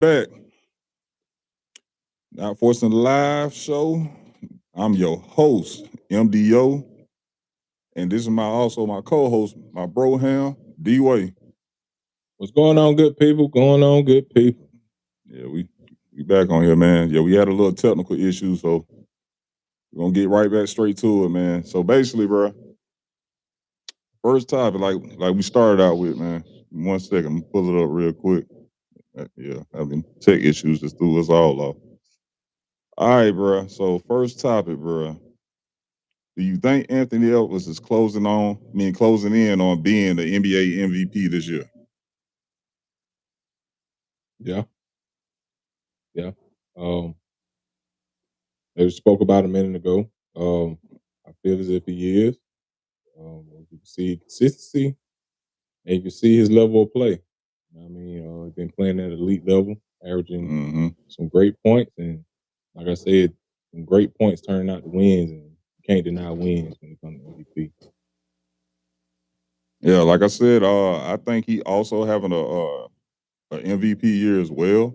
Back. Not Forcing the Live show. I'm your host, MDO. And this is also my co-host, my bro Ham, D-Way. What's going on, good people? Going on, good people. Yeah, we back on here, man. Yeah, we had a little technical issue, so we're gonna get right back straight to it, man. So basically, bro, first topic, like we started out with, man. 1 second, I'm gonna pull it up real quick. Yeah, having tech issues just threw us all off. All right, bro. So first topic, bro. Do you think Anthony Edwards is closing in on being the NBA MVP this year? Yeah. They spoke about a minute ago. I feel as if he is. You can see consistency, and you can see his level of play. You know what I mean, he's been playing at elite level, averaging some great points, and like I said, some great points turning out to wins, and you can't deny wins when it comes to MVP. Yeah, like I said, I think he also having a MVP year as well.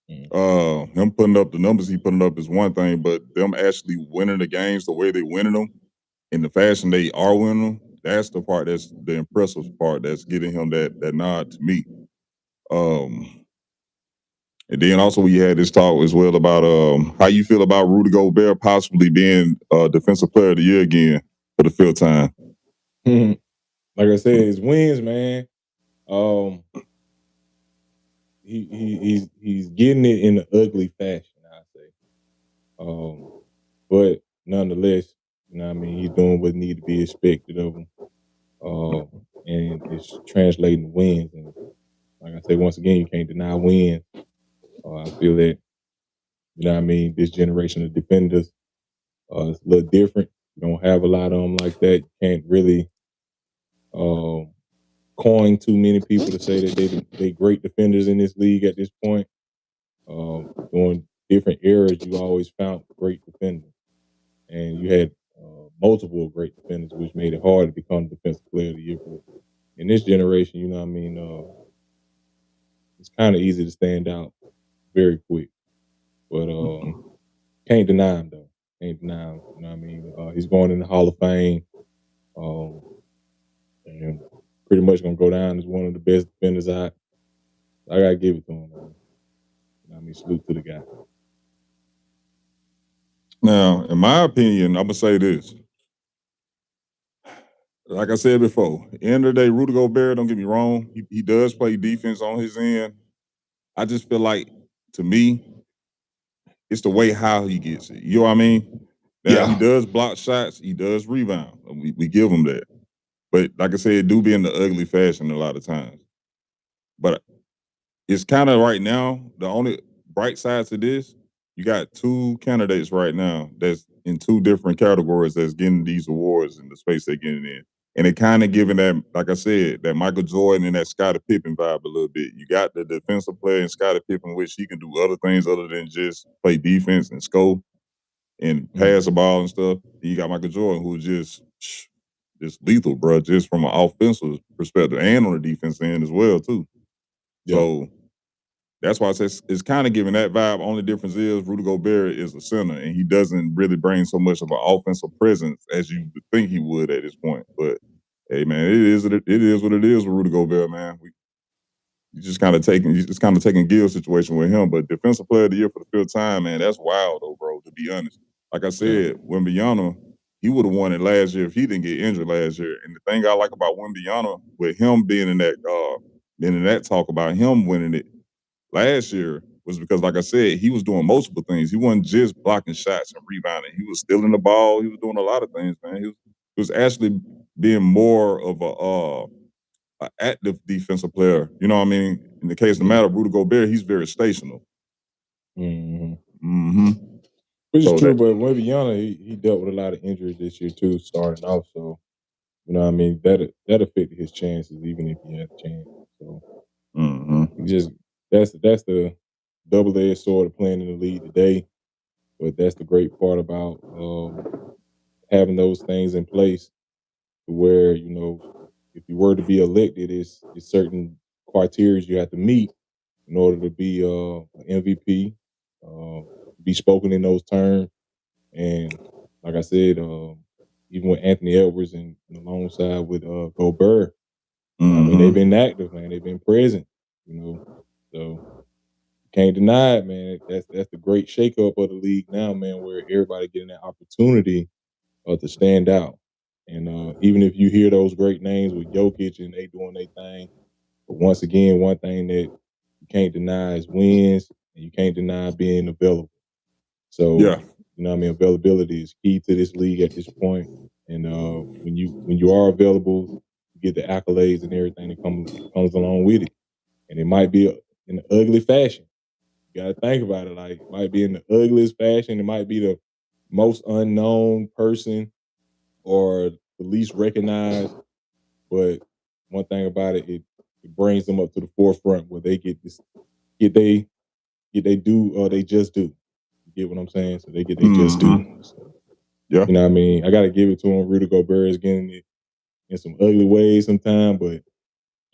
Him putting up the numbers he putting up is one thing, but them actually winning the games the way they winning them in the fashion they are winning them, that's the part that's the impressive part that's getting him that nod to me. And then also we had this talk as well about how you feel about Rudy Gobert possibly being Defensive Player of the Year again for the fifth time. Like I said, his wins, man. He's getting it in an ugly fashion, I say. But nonetheless, you know what I mean, he's doing what needs to be expected of him. And it's translating to wins. And like I say, once again, you can't deny wins. I feel that, you know what I mean, this generation of defenders is a little different. You don't have a lot of them like that. You can't really coin too many people to say that they great defenders in this league at this point. During different eras, you always found great defenders, and you had multiple great defenders, which made it hard to become Defensive Player of the Year. But in this generation, you know what I mean, it's kind of easy to stand out very quick. But can't deny him though. Can't deny him. You know what I mean? He's going in the Hall of Fame, and pretty much gonna go down as one of the best defenders. I gotta give it to him, man. You know what I mean, salute to the guy. Now, in my opinion, I'm gonna say this. Like I said before, end of the day, Rudy Gobert, don't get me wrong, he does play defense on his end. I just feel like, to me, it's the way how he gets it. You know what I mean? Now, he does block shots, he does rebound. We give him that. But like I said, it do be in the ugly fashion a lot of times. But it's kind of right now, the only bright side to this, you got two candidates right now that's in two different categories that's getting these awards in the space they're getting in. And it kind of giving that, like I said, that Michael Jordan and that Scottie Pippen vibe a little bit. You got the defensive player in Scottie Pippen, which he can do other things other than just play defense and score and pass the ball and stuff. And you got Michael Jordan, who's just lethal, bro, just from an offensive perspective and on the defense end as well, too. Yeah. So that's why it's kind of giving that vibe. Only difference is Rudy Gobert is a center, and he doesn't really bring so much of an offensive presence as you would think he would at this point. But hey, man, it is what it is with Rudy Gobert, man. You just kind of taking Gill's situation with him. But Defensive Player of the Year for the fifth time, man, that's wild though, bro. To be honest, like I said, Wembanyama, he would have won it last year if he didn't get injured last year. And the thing I like about Wembanyama, with him being in that talk about him winning it last year, was because, like I said, he was doing multiple things. He wasn't just blocking shots and rebounding. He was stealing the ball. He was doing a lot of things, man. He was actually being more of a active defensive player. You know what I mean? In the case of the matter of Rudy Gobert, he's very stational. Which is true, but Wembanyama, he dealt with a lot of injuries this year too, starting off. So, you know what I mean, that affected his chances, even if he had a chance. So, that's the double-edged sword of playing in the league today. But that's the great part about having those things in place, to where, you know, if you were to be elected, it's certain criteria you have to meet in order to be an MVP, be spoken in those terms. And like I said, even with Anthony Edwards and alongside with Gobert, I mean, they've been active, man. They've been present, you know. So can't deny it, man. That's the great shakeup of the league now, man, where everybody getting that opportunity to stand out. And even if you hear those great names with Jokic and they doing their thing, but once again, one thing that you can't deny is wins, and you can't deny being available. So, Yeah. you know what I mean, availability is key to this league at this point. And when you are available, you get the accolades and everything that comes along with it. And it might be in an ugly fashion. You got to think about it. Like, it might be in the ugliest fashion. It might be the most unknown person or the least recognized. But one thing about it, it brings them up to the forefront where they get they get they do or they just do. You get what I'm saying? So they get they just do. So Yeah. you know what I mean? I gotta give it to him. Rudy Gobert is getting it in some ugly ways sometimes, but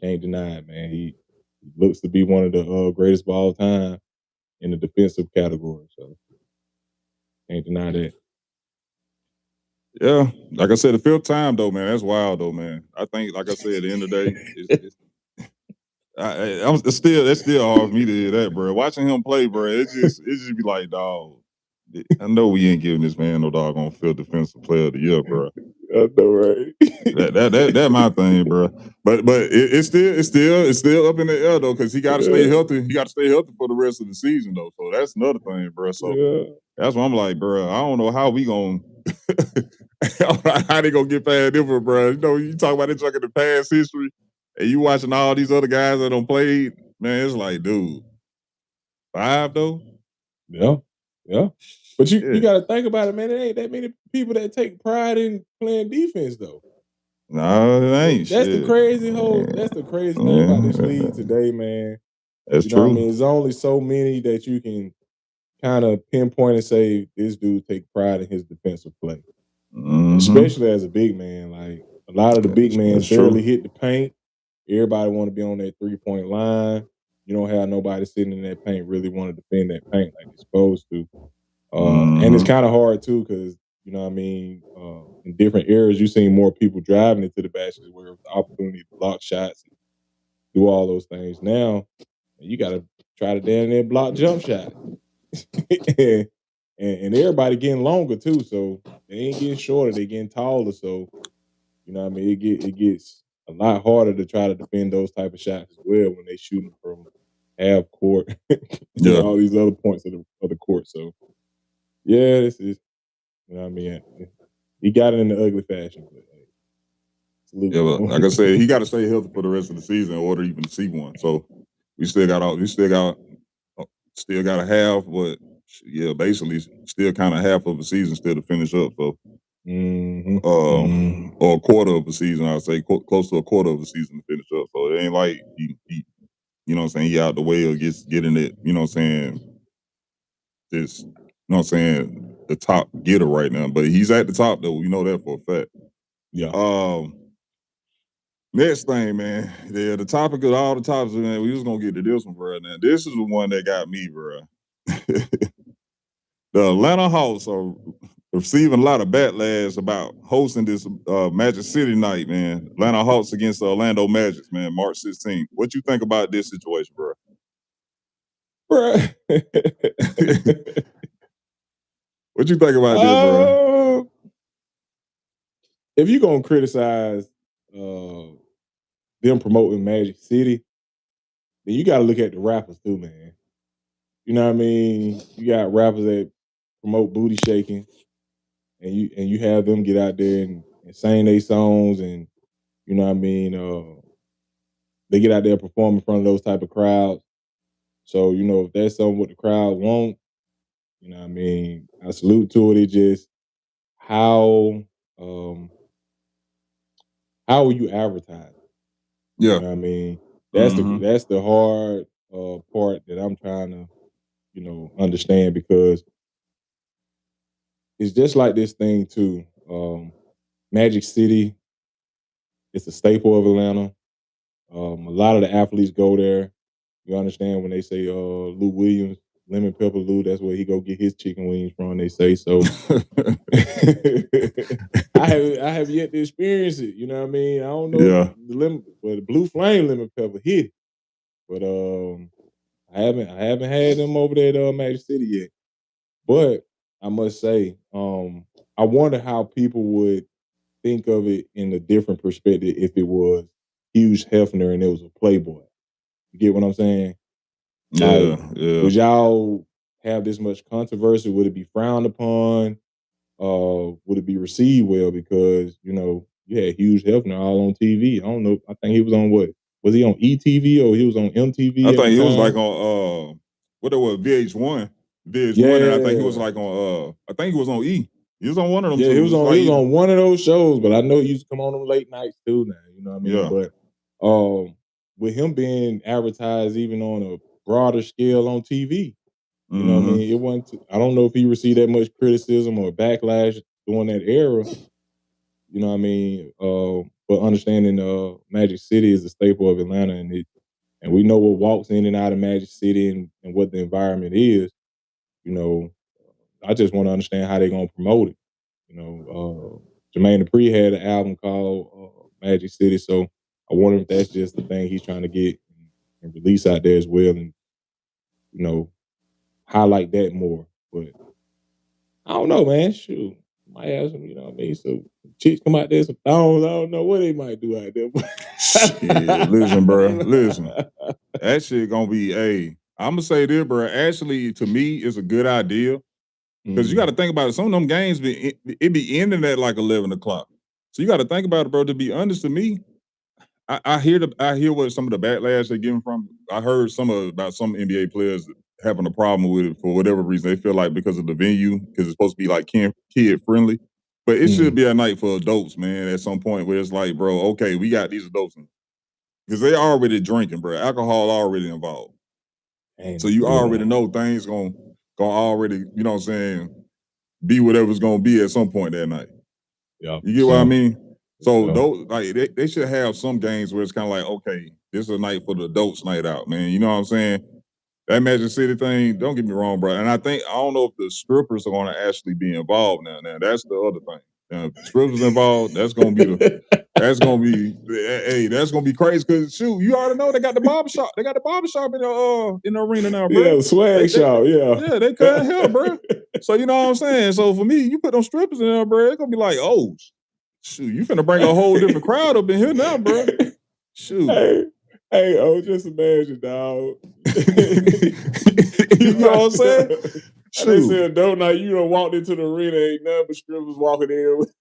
can't deny it, man. He looks to be one of the greatest of all time in the defensive category. So can't deny that. Yeah. Like I said, the fifth time though, man, that's wild though, man. I think, like I said, at the end of the day, it's still hard for me to hear that, bro. Watching him play, bro, it just be like, dog. I know we ain't giving this man no doggone field defensive player of the year, bro. I know, right? That my thing, bro. But it's still up in the air though, because he got to stay healthy. He got to stay healthy for the rest of the season though. So that's another thing, bro. So Yeah. that's why I'm like, bro. I don't know how we gonna how they gonna get past different, bro. You know, you talk about it like in the past history, and you watching all these other guys that don't played. Man, it's like, dude, 5 though. Yeah. Yeah. But you Yeah. got to think about it, man. There ain't that many people that take pride in playing defense, though. No, it ain't That's the shit. crazy whole. That's the crazy thing about this league today, man. That's You know what I true. mean? There's only so many that you can kind of pinpoint and say this dude take pride in his defensive play, especially as a big man. Like a lot of the big men That's barely true. hit the paint. Everybody want to be on that 3-point line. You don't have nobody sitting in that paint really want to defend that paint like they're supposed to. And it's kind of hard too because you know what I mean. In different eras, you've seen more people driving into the baskets where it was the opportunity to block shots and do all those things. Now you got to try to damn near block jump shot, and, and everybody getting longer too. So they ain't getting shorter; they getting taller. So you know what I mean. It gets a lot harder to try to defend those type of shots as well when they shooting from half court and Yeah. all these other points of the court. So yeah, this is you know what I mean. He got it in the ugly fashion, but hey, salute Yeah, to but him. like I said, he got to stay healthy for the rest of the season in order even to see one. So we still got a half, but yeah, basically still kind of half of a season still to finish up. So or a quarter of a season, I'd say close to a quarter of a season to finish up. So it ain't like he you know what I'm saying, he out the way or getting it, you know what I'm saying, just you know what I'm saying, the top getter right now. But he's at the top though. We know that for a fact. Yeah. Next thing, man. Yeah, the topic of all the topics, man. We was gonna get to this one, bro. Now, this is the one that got me, bro. The Atlanta Hawks are receiving a lot of backlash about hosting this Magic City night, man. Atlanta Hawks against the Orlando Magic, man, March 16th. What you think about this situation, bro? Bruh. What you think about this, bro? If you're gonna criticize them promoting Magic City, then you gotta look at the rappers too, man. You know what I mean? You got rappers that promote booty shaking and you have them get out there and sing their songs and you know what I mean, they get out there and perform in front of those type of crowds. So, you know, if that's something what the crowd want, you know what I mean, I salute to it. It just how um how will you advertise? You Yeah. know what I mean? Mm-hmm. That's the hard part that I'm trying to, you know, understand because it's just like this thing too. Magic City, it's a staple of Atlanta. A lot of the athletes go there. You understand when they say Lou Williams, lemon pepper Lou, that's where he go get his chicken wings from, they say. So I have yet to experience it. You know what I mean? I don't know Yeah. the blue flame lemon pepper hit, but I haven't had them over there at Magic City yet. But I must say, I wonder how people would think of it in a different perspective if it was Hugh Hefner and it was a Playboy. You get what I'm saying? Yeah, Like, yeah. would y'all have this much controversy? Would it be frowned upon? Would it be received well? Because you had Hugh Hefner all on TV. I don't know. I think he was on what? Was he on ETV or he was on I MTV at think the he was time? like on what it was, VH1. VH1, and I think he was Yeah, like on I think he was on E. He was on one of them yeah. two. He It was was on. like He was either, on one of those shows, but I know he used to come on them late nights too. Now, you know what I mean. yeah. But with him being advertised even on a broader scale on TV, you know what I Mm-hmm. mean? It wasn't. I don't know if he received that much criticism or backlash during that era. You know what I mean? But understanding Magic City is a staple of Atlanta, and we know what walks in and out of Magic City and what the environment is. You know, I just want to understand how they're gonna promote it. Jermaine Dupri had an album called Magic City, so I wonder if that's just the thing he's trying to get and release out there as well, and you know, highlight that more. But I don't know, man. Shoot, might have some, you know what I mean? So chicks come out there, some thongs. I don't know what they might do out there. Shit, listen, bro. Listen, that shit gonna be I'm gonna say this, bro. Actually, to me, it's a good idea because you got to think about it. Some of them games be ending at like 11 o'clock. So you got to think about it, bro. To be honest, to me, I hear what some of the backlash they're getting from. I heard about some NBA players having a problem with it for whatever reason. They feel like because of the venue, because it's supposed to be like kid friendly. But it should be a night for adults, man. At some point where it's like, bro, okay, we got these adults because they already drinking, bro. Alcohol already involved, so you already know things gonna already, you know what I'm saying, be whatever's gonna be at some point that night. Yeah, You get what I mean? So sure. those like they should have some games where it's kind of like, okay, this is a night for the adults night out, man. You know what I'm saying? That Magic City thing, don't get me wrong, bro. And I don't know if the strippers are gonna actually be involved now. Now that's the other thing. Now, if the strippers involved, that's gonna be that's gonna be crazy because shoot, you already know they got the barbershop. They got the barbershop in the arena now, bro. Yeah, the swag shop, Yeah, they couldn't help, bro. So you know what I'm saying? So for me, you put them strippers in there, bro, it's gonna be like, oh, shoot, you finna bring a whole different crowd up in here now, bro. Shoot. Just imagine, dog. You know what I'm saying? They said, "Don't now you done walked into the arena, ain't nothing but strippers walking in with."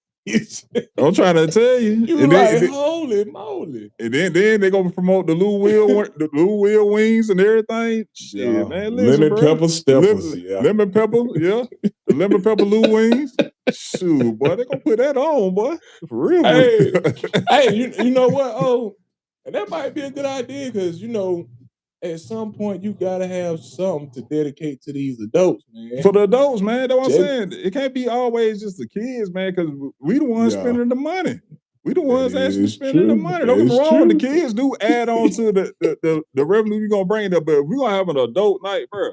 I'm trying to tell you. You And like, holy moly! And then they gonna promote the Lou Will wings and everything. Shit, Yeah, man, listen, lemon bro. pepper steppers, yeah. Lemon pepper, yeah. The lemon pepper Lou wings. Shoot, boy, they gonna put that on, boy. For real. You know what? Oh, and that might be a good idea because at some point you gotta have something to dedicate to these adults, man. For the adults, man. That's what I'm saying. It can't be always just the kids, man, because we the ones spending the money. We the ones actually spending the money. Don't get me wrong, the kids do add on to the revenue you're gonna bring there, but if we're gonna have an adult night, bro.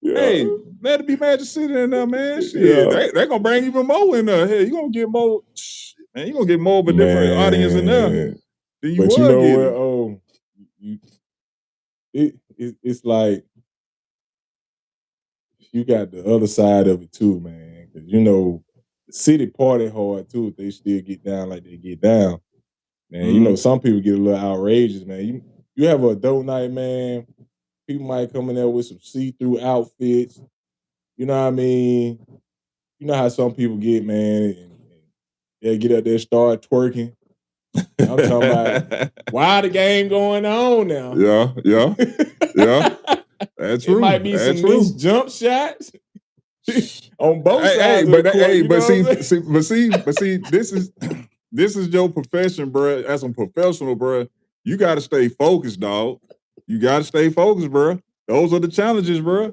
Yeah. Hey, let it be Magic City in there, man. Shit, Yeah. they gonna bring even more in there. Hey, you gonna get more, man. You gonna get more of a different audience in there than you But was you know getting. It's like you got the other side of it too, man. Because the city party hard too. If they still get down like they get down, man. Some people get a little outrageous, man. You have an adult night, man. People might come in there with some see-through outfits. You know what I mean? You know how some people get, man, and they get up there, start twerking. I'm talking about why the game going on now. Yeah. That's true. It might be some missed jump shots on both sides of the court. But see, this is your profession, bro. As a professional, bro, you got to stay focused, dog. You got to stay focused, bro. Those are the challenges, bro.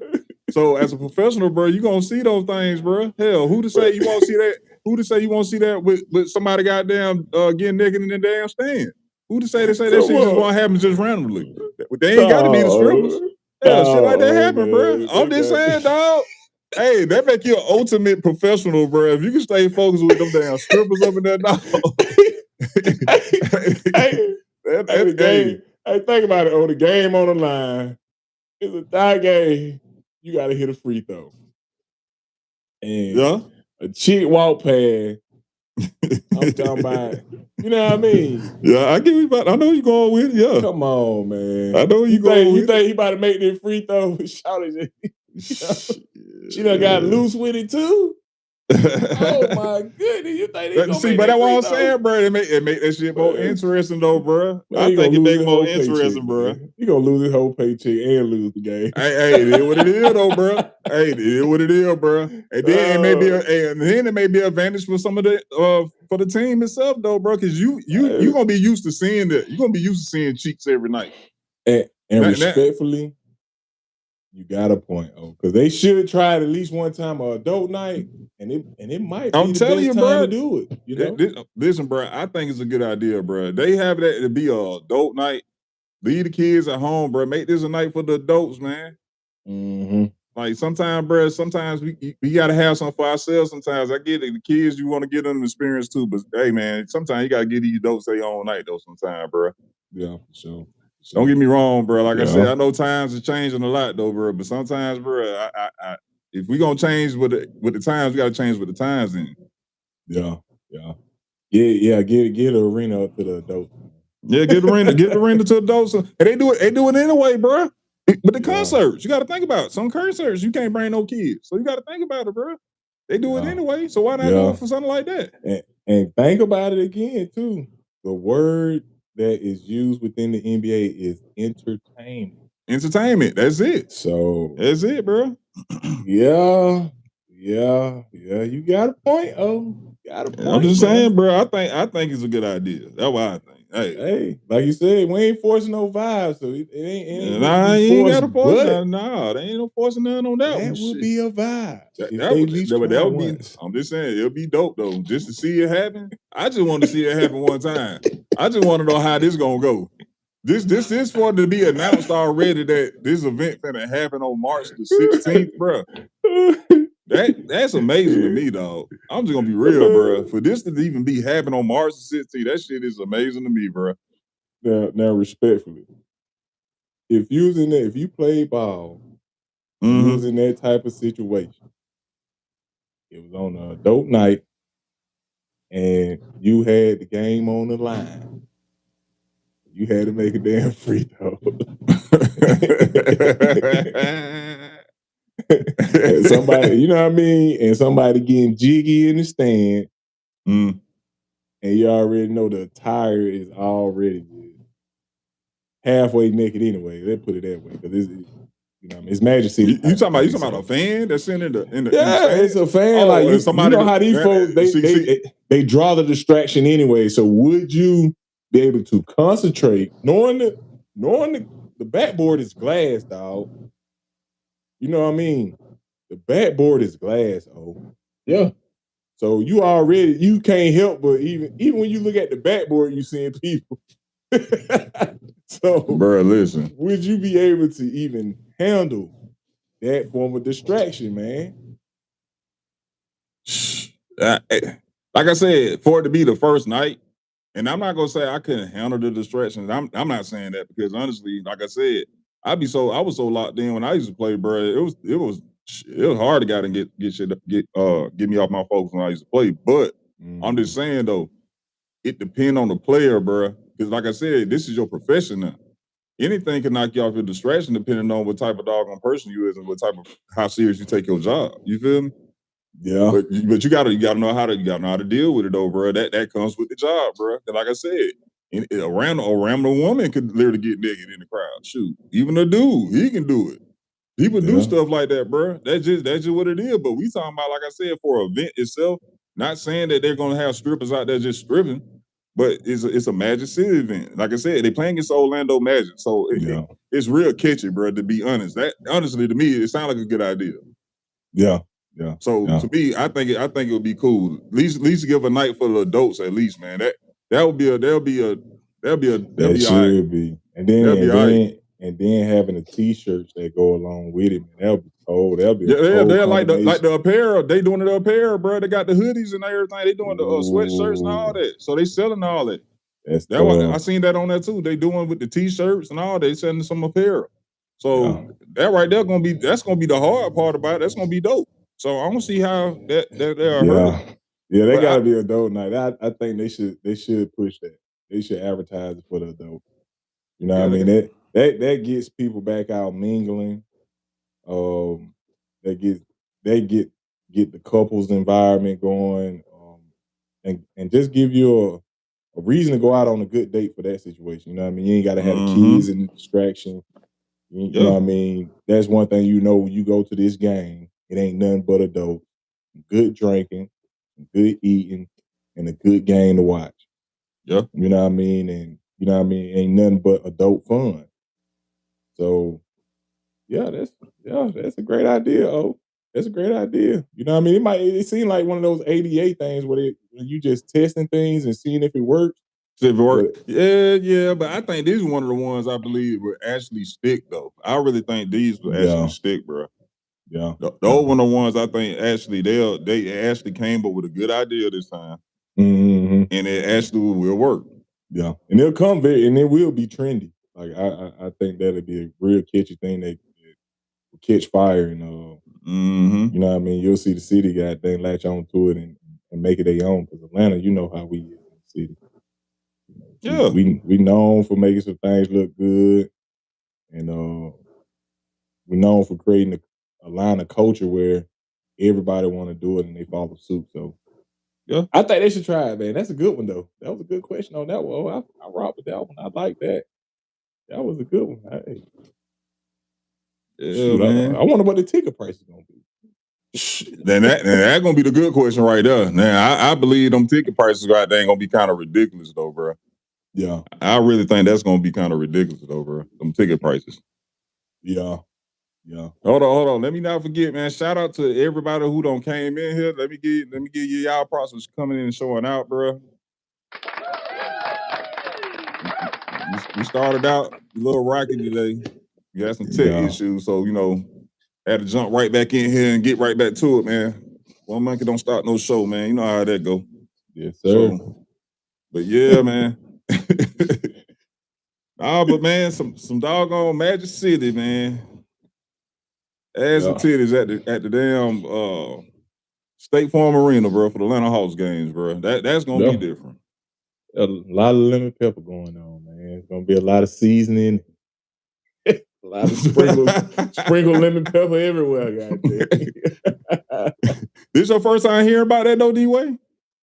So as a professional, bro, you gonna see those things, bro. Hell, who to say you won't see that? Who to say you won't see that with somebody goddamn getting naked in the damn stand? Who to say that shit just won't happen just randomly? they ain't got to be the strippers. Yeah, shit like that happen, bro. I'm just saying, dog. Hey, that make you an ultimate professional, bro. If you can stay focused with them damn strippers up in there, dog. Hey, think about it. The game on the line. It's a tie game. You got to hit a free throw. And a chick walk past. I'm talking about, you know what I mean? Yeah, I get you about. I know you going with it. Yeah, come on, man. I know you going with. You think he about to make this free throw? She done got loose with it too. Oh my goodness! You think they gonna see? But that's what I'm saying, bro. It make that shit more interesting, though, bro. I think it make it more interesting, bro. You gonna lose his whole paycheck and lose the game. Hey, it is what it is, though, bro. Hey, it is what it is, bro. And then it may be it may be an advantage for some of the for the team itself, though, bro. Because you gonna be used to seeing that. You are gonna be used to seeing cheeks every night. And respectfully, you got a point, because they should try it at least one time an adult night, and it might. I'm telling you, bro, to do it. You know, listen, bro. I think it's a good idea, bro. They have that to be a adult night. Leave the kids at home, bro. Make this a night for the adults, man. Mm-hmm. Like sometimes, bro. Sometimes we gotta have something for ourselves. Sometimes I get it. The kids, you want to get them an experience too, but hey, man. Sometimes you gotta get these adults their own night, though. Sometimes, bro. Yeah, for sure. Don't get me wrong, bro. Like I said, I know times are changing a lot, though, bro. But sometimes, bro, if we gonna change with the times, we gotta change with the times. Then, yeah. Get an arena up to the adults. Yeah, get the arena to adults, and they do it anyway, bro. But the concerts, you got to think about it. Some concerts you can't bring no kids, so you got to think about it, bro. They do it anyway, so why not do it for something like that? And think about it again too. The word that is used within the NBA is entertainment. Entertainment. That's it. So that's it, bro. Yeah. You got a point. Got a point. I'm just saying, bro. I think it's a good idea. That's what I think. Hey, like you said, we ain't forcing no vibes, so it ain't. Nah, you ain't got to force nothing. Nah, they ain't no forcing nothing on that. That would be a vibe. That would be. I'm just saying, it'll be dope though. Just to see it happen. I just want to see it happen one time. I just want to know how this gonna go. This is for it to be announced already that this event finna happen on March the 16th, bro. That's amazing to me, dog. I'm just gonna be real, bro. For this to even be happening on March the 16th, that shit is amazing to me, bro. Now, respectfully, if you play ball, you was in that type of situation, it was on an adult night, and you had the game on the line. You had to make a damn free throw. And somebody, you know what I mean? And somebody getting jiggy in the stand. And you already know the attire is already halfway naked anyway. Let's put it that way. Because it's Magic City. You talking about a fan that's in the it's a fan. Like you know how these folks they draw the distraction anyway. So would you be able to concentrate knowing the backboard is glass, dog? You know what I mean? The backboard is glass. Yeah. So you can't help but even when you look at the backboard, you seeing people. So, bro, listen. Would you be able to even handle that form of distraction, man? Like I said, for it to be the first night, and I'm not gonna say I couldn't handle the distractions. I'm not saying that because honestly, like I said, I was so locked in when I used to play, bro. It was hard to get me off my focus when I used to play. But I'm just saying though, it depends on the player, bro. Because like I said, this is your profession now. Anything can knock you off your distraction depending on what type of doggone person you is and how serious you take your job. You feel me? Yeah. But you gotta know how to deal with it though, bro. That comes with the job, bro. And like I said, a random woman could literally get naked in the crowd. Shoot, even a dude, he can do it. People do stuff like that, bro. That's just what it is. But we talking about, like I said, for an event itself. Not saying that they're gonna have strippers out there just stripping, but it's a Magic City event. Like I said, they playing against Orlando Magic, so it's real catchy, bro. To be honest, that honestly to me, it sounds like a good idea. Yeah. So to me, I think it would be cool. At least give a night for the adults. At least, man. That should be. And then and then having the t-shirts that go along with it, man, that'll be cold. That'll be a Yeah, cold they're like combination. the apparel. They doing the apparel, bro. They got the hoodies and everything. They doing the sweatshirts and all that. So they selling all that. That's That what I tough. seen that on there too. They doing with the t-shirts and all. They selling some apparel. So that right there that's gonna be the hard part about it. That's gonna be dope. So I don't see how that they're hurt. Yeah, they But gotta be adult night. I think they should push that. They should advertise it for the adult. You know what I mean? That gets people back out mingling. That get the couples environment going, and just give you a reason to go out on a good date for that situation. You know what I mean? You ain't gotta have the kids and the distraction. You know what I mean? That's one thing when you go to this game, it ain't nothing but adults, good drinking, good eating, and a good game to watch. Yeah. You know what I mean? And you know what I mean? Ain't nothing but adult fun. So that's a great idea. Oh, that's a great idea. You know what I mean? It seemed like one of those ADA things where you just testing things and seeing if it works. If it work, yeah, but I think these are one of the ones I believe will actually stick though. I really think these will actually stick, bro. Yeah. Those one of the ones I think actually they actually came up with a good idea this time. Mm-hmm. And it actually will work. Yeah. And it'll come and it will be trendy. Like I think that'll be a real catchy thing that will catch fire and you know what I mean? You'll see the city goddamn latch on to it and make it their own. Because Atlanta, you know how we is in the city. You know, we known for making some things look good, and we're known for creating a line of culture where everybody want to do it and they follow suit. So yeah, I think they should try it, man. That's a good one though. That was a good question on that one. I rocked with that one. I like that. That was a good one. Hey. Yeah, Shoot, man. I wonder what the ticket price is gonna be. Then that's gonna be the good question right there. Now I believe them ticket prices right there ain't gonna be kind of ridiculous though, bro. Yeah, I really think that's gonna be kind of ridiculous though, bro. Them ticket prices. Yeah. Hold on. Let me not forget, man. Shout out to everybody who don't came in here. Let me give you y'all props for coming in and showing out, bro. We started out a little rocky today. We had some tech issues, so had to jump right back in here and get right back to it, man. One monkey don't start no show, man. You know how that go. Yes, sir. But yeah, man. But man, some doggone Magic City, man. Ass and titties at the damn State Farm Arena, bro, for the Atlanta Hawks games, bro. That's gonna be different. A lot of lemon pepper going on, man. It's gonna be a lot of seasoning. A lot of sprinkle lemon pepper everywhere, goddamn. This your first time hearing about that though, D-Way?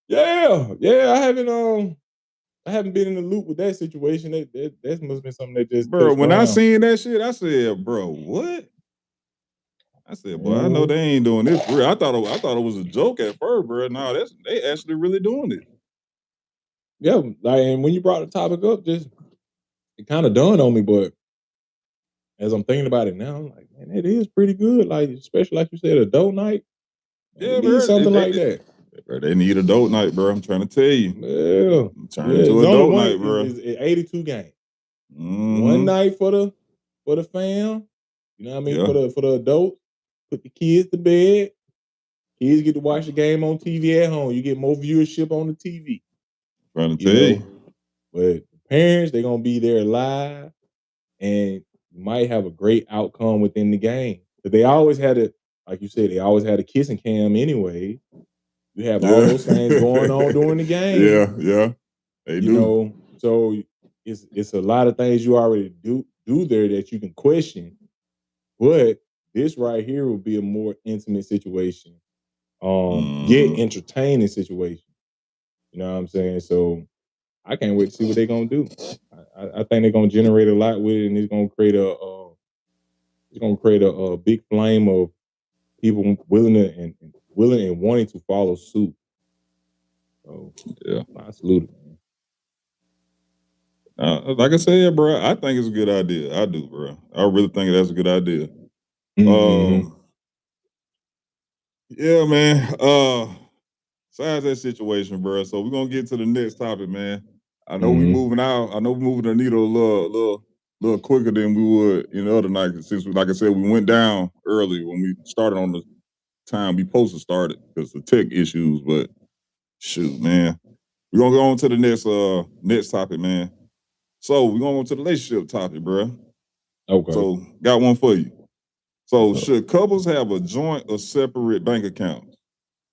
Yeah. I haven't been in the loop with that situation. That must have been something that just bro. When I seen that shit, I said, bro, what? I said, boy, I know they ain't doing this for real. I thought it was a joke at first, bro. No, they actually really doing it. Yeah, like, and when you brought the topic up, it kind of dawned on me. But as I'm thinking about it now, I'm like, man, it is pretty good. Like, especially like you said, adult night. Man, Yeah, bro, something like that. Bro, they need adult night, bro. I'm trying to tell you. Yeah, turn into adult night, bro. It's 82 games. One night for the fam. You know what I mean? For the adults, put the kids to bed. Kids get to watch the game on TV at home. You get more viewership on the TV. Trying to tell you. But parents, they're gonna be there live, and might have a great outcome within the game. But they always had like you said, they always had a kissing cam anyway. You have all those things going on during the game. Yeah. They do. Know, so it's a lot of things you already do there that you can question. But this right here will be a more intimate situation. Yet entertaining situation. You know what I'm saying? So I can't wait to see what they're gonna do. I think they're gonna generate a lot with it, and it's gonna create a big flame of people willing and wanting to follow suit. So yeah, I salute it, man. Like I said, bro, I think it's a good idea. I do, bro. I really think that's a good idea. Yeah, man. Besides that situation, bro. So we're gonna get to the next topic, man. I know we moving out. I know we're moving the needle a little little quicker than we would in the other night. Since, like I said, we went down early when we started on the time we supposed to start it because of tech issues. But shoot, man, we're gonna go on to the next topic, man. So we're gonna go to the relationship topic, bro. Okay. So got one for you. So should couples have a joint or separate bank account?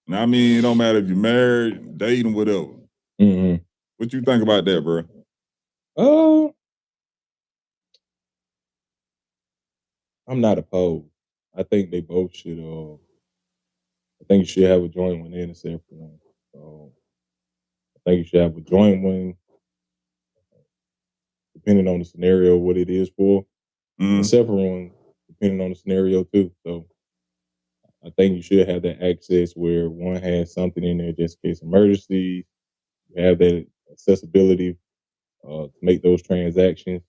Now, I mean, it don't matter if you're married, dating, whatever. Mm-hmm. What you think about that, bro? I'm not opposed. I think they both should. I think you should have a joint one and a separate one. So I think you should have a joint one, depending on the scenario, what it is for. A separate one, depending on the scenario too. So I think you should have that access where one has something in there just in case emergency. You have that accessibility to make those transactions.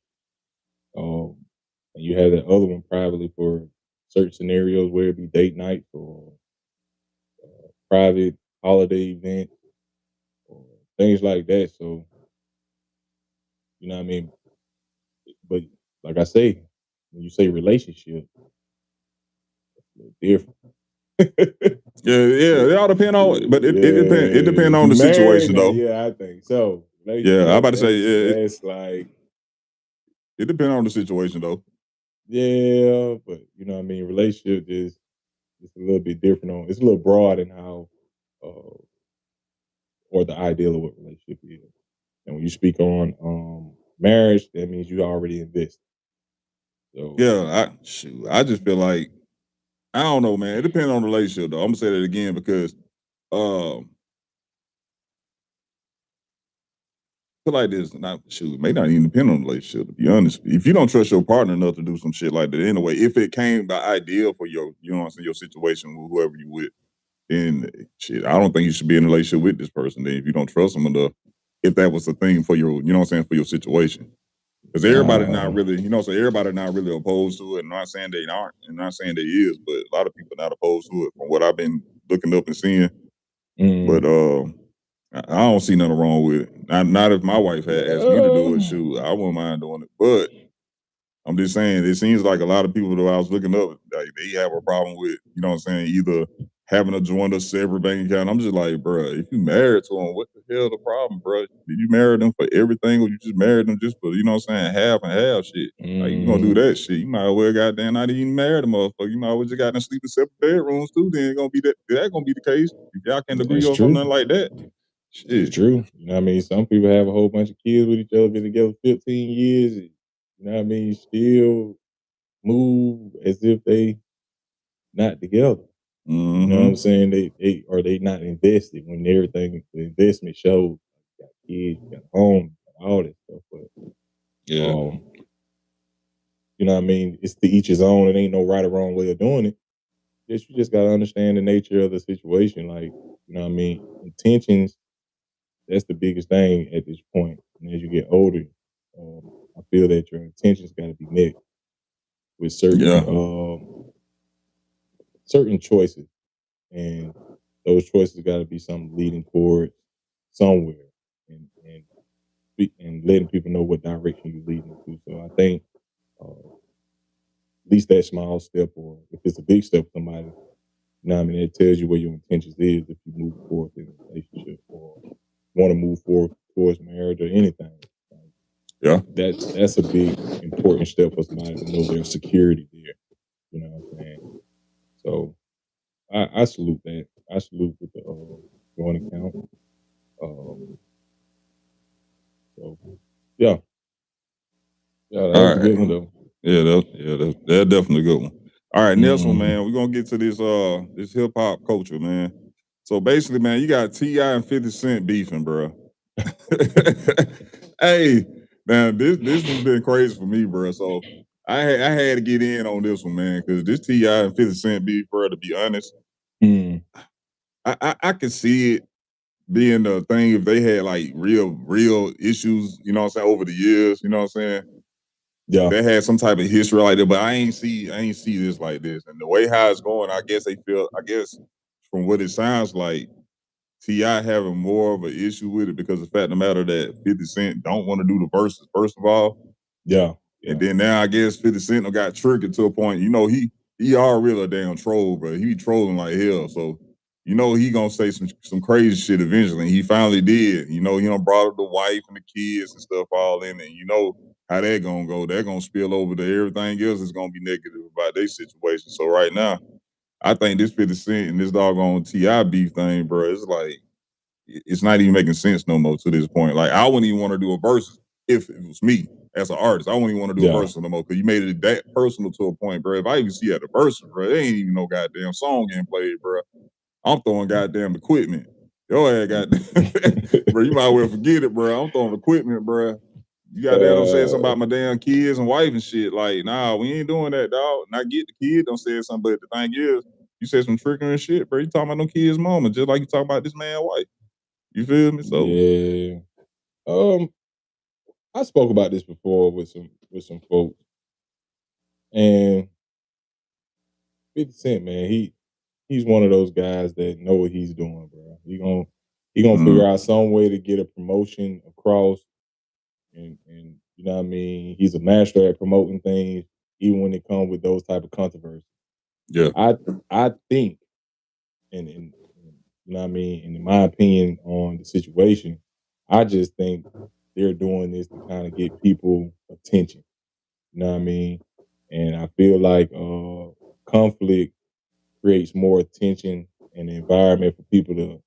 And you have that other one privately for certain scenarios, where it be date nights or private holiday events or things like that. So you know what I mean. But like I say, when you say relationship, it's different. Yeah, it all depend on, but it depend If on you the married situation now, though. yeah, I think so. Yeah, I Relationship, about to say that's like, it depend on the situation though. yeah, but you know what I mean. Relationship is it's a little bit different. It's a little broad in how, uh, or the ideal of what relationship is. And when you speak on marriage, that means you already invested. So Yeah, I just feel like I don't know, man. It depends on the relationship though. I'm gonna say that again because feel like this not shoot, may not even depend on the relationship, to be honest. If you don't trust your partner enough to do some shit like that anyway, if it came by ideal for your, you know what I'm saying, your situation with whoever you with, then shit, I don't think you should be in a relationship with this person then if you don't trust them enough, if that was the thing for your, you know what I'm saying, for your situation. Because everybody not really, you know, so everybody not really opposed to it. I'm not saying they aren't, and not saying they is, but a lot of people not opposed to it from what I've been looking up and seeing. But I don't see nothing wrong with it. Not if my wife had asked me to do it. Shoot, I wouldn't mind doing it. But I'm just saying, it seems like a lot of people that I was looking up, like they have a problem with, you know what I'm saying, either having a joint or separate bank account. I'm just like, bro, if you married to them, what the hell the problem, bro? Did you marry them for everything, or you just married them just for, you know what I'm saying, half and half shit? Like, you gonna do that shit? You might as well goddamn not even marry the motherfucker. You might as well just goddamn sleep in separate bedrooms too. Then it gonna be that gonna be the case if y'all can't agree that's on true. something like that. It's Shit. true. You know what I mean? Some people have a whole bunch of kids with each other, been together 15 years. You know what I mean? Still move as if they not together. You know what I'm saying? They not invested when everything the investment shows. You got kids, you got a home, you got all that stuff. But Yeah. you know what I mean? It's to each his own. It ain't no right or wrong way of doing it. You just gotta understand the nature of the situation. Like, you know what I mean? Intentions, that's the biggest thing at this point. And as you get older, I feel that your intentions gotta be met with certain Yeah. certain choices. And those choices gotta be something leading towards somewhere and letting people know what direction you're leading to. So I think at least that small step, or if it's a big step for somebody, you know what I mean, it tells you where your intentions is if you move forward in a relationship or want to move forward towards marriage or anything. Yeah. That's a big important step for somebody to know there's security there. You know what I'm saying? So I salute that. I salute with the joint account. Um, so yeah, yeah, that All was a right. good one though. Yeah, that's definitely a good one. All right, next one, Mhm. man. We're gonna get to this hip hop culture, man. So basically, man, you got T.I. and 50 Cent beefing, bro. Hey, man, this one's been crazy for me, bro. So I had to get in on this one, man, because this T.I. and 50 Cent beef, bro, to be honest, I could see it being a thing if they had like real issues, you know what I'm saying, over the years, you know what I'm saying? Yeah, They had some type of history like that, but I ain't see this like this. And the way how it's going, I guess from what it sounds like, T.I. having more of an issue with it because the fact of the matter that 50 Cent don't want to do the verses, first of all. yeah. And then now I guess 50 Cent done got triggered to a point. You know, he already a damn troll, bro. He be trolling like hell. So you know he gonna say some crazy shit eventually. And he finally did. You know, he done brought up the wife and the kids and stuff all in it. And you know how that gonna go. They're gonna spill over to everything else is gonna be negative about their situation. So right now, I think this 50 Cent and this doggone T.I. beef thing, bro, it's like it's not even making sense no more to this point. Like I wouldn't even want to do a verse if it was me as an artist. I wouldn't even want to do a verse no more because you made it that personal to a point, bro. If I even see at the verse, bro, there ain't even no goddamn song getting played, bro. I'm throwing goddamn equipment. Your ass goddamn, bro. You might well forget it, bro. I'm throwing equipment, bro. You goddamn don't say something about my damn kids and wife and shit. Like, nah, we ain't doing that, dog. And I get the kid don't say something, but the thing is, you said some trickery and shit, bro. You talking about them kids' mama, just like you talking about this man' wife. You feel me? So yeah. I spoke about this before with some folks, and 50 Cent, man, he's one of those guys that know what he's doing, bro. He gonna figure out some way to get a promotion across, and you know what I mean. He's a master at promoting things, even when it comes with those type of controversies. yeah. I think, and you know what I mean, and in my opinion on the situation, I just think they're doing this to kind of get people attention. You know what I mean? And I feel like conflict creates more attention and environment for people to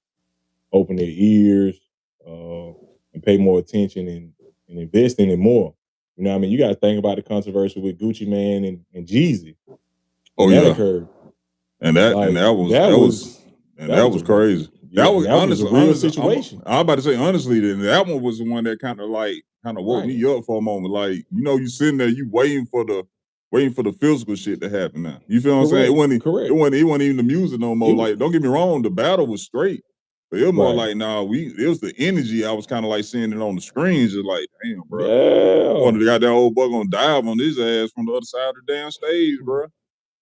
open their ears and pay more attention and invest in it more. You know what I mean? You got to think about the controversy with Gucci Man and Jeezy when Oh that yeah. occurred. And that Like that was that was a crazy. yeah, That and was that was a real situation. I'm about to say honestly, then that one was the one that kind of woke Right. me up for a moment. Like, you know, you sitting there, you waiting for the physical shit to happen now. You feel what I'm saying? Correct. It wasn't even the music no more. It was Like, don't get me wrong, the battle was straight. But it was more right. like, nah, it was the energy. I was kind of like seeing it on the screens, just like, damn, bro. Yeah. One of the goddamn old boy gonna dive on his ass from the other side of the damn stage, bro.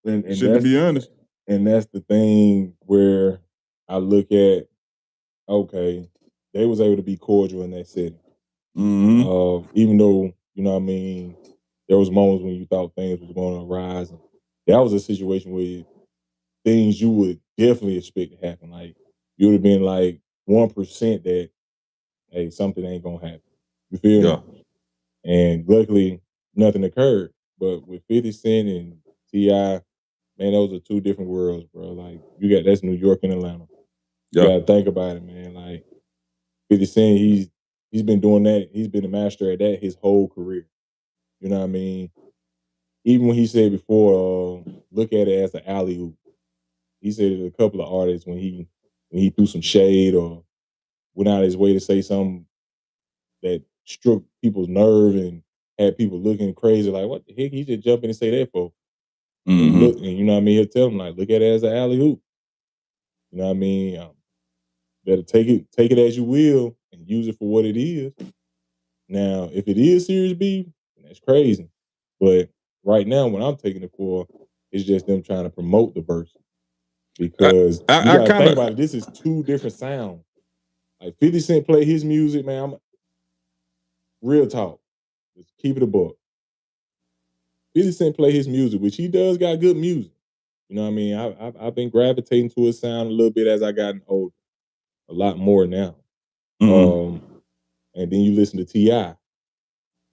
And Shit, to be honest. that's the thing where I look at, okay, they was able to be cordial in that setting. Even though, you know what I mean, there was moments when you thought things was going to rise. And that was a situation where things you would definitely expect to happen. Like you would have been like 1% that, hey, something ain't gonna happen. You feel Yeah. me? And luckily nothing occurred. But with 50 Cent and T.I., man, those are two different worlds, bro. Like that's New York and Atlanta. You Yeah. gotta think about it, man. Like 50 Cent, he's been doing that. He's been a master at that his whole career. You know what I mean? Even when he said before, look at it as an alley oop. He said it to a couple of artists when he threw some shade or went out of his way to say something that struck people's nerve and had people looking crazy, like, what the heck? He just jump in and say that for. And look, and you know what I mean? He'll tell them, like, look at it as an alley hoop. You know what I mean? Better take it as you will and use it for what it is. Now, if it is serious beef, that's crazy. But right now, what I'm taking it for is just them trying to promote the verse because you I got to kind think of about it. This is two different sounds. Like 50 Cent play his music, man. I'm real talk. Just keep it a buck. 50 Cent play his music, which he does got good music. You know what I mean? I've been gravitating to his sound a little bit as I gotten older, a lot more now. And then you listen to T.I.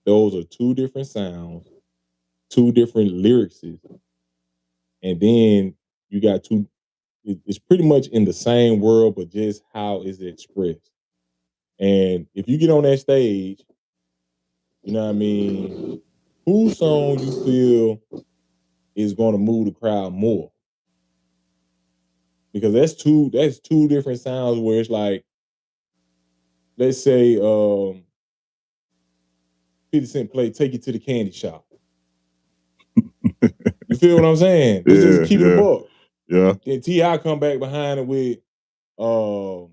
Those are two different sounds, two different lyrics, and then you got two. It's pretty much in the same world, but just how is it expressed? And if you get on that stage, you know what I mean, whose song you feel is going to move the crowd more? Because that's two different sounds where it's like, let's say 50 Cent play Take You to the Candy Shop. You feel what I'm saying? Let's just keep it a buck. Yeah. Then T.I. come back behind it with um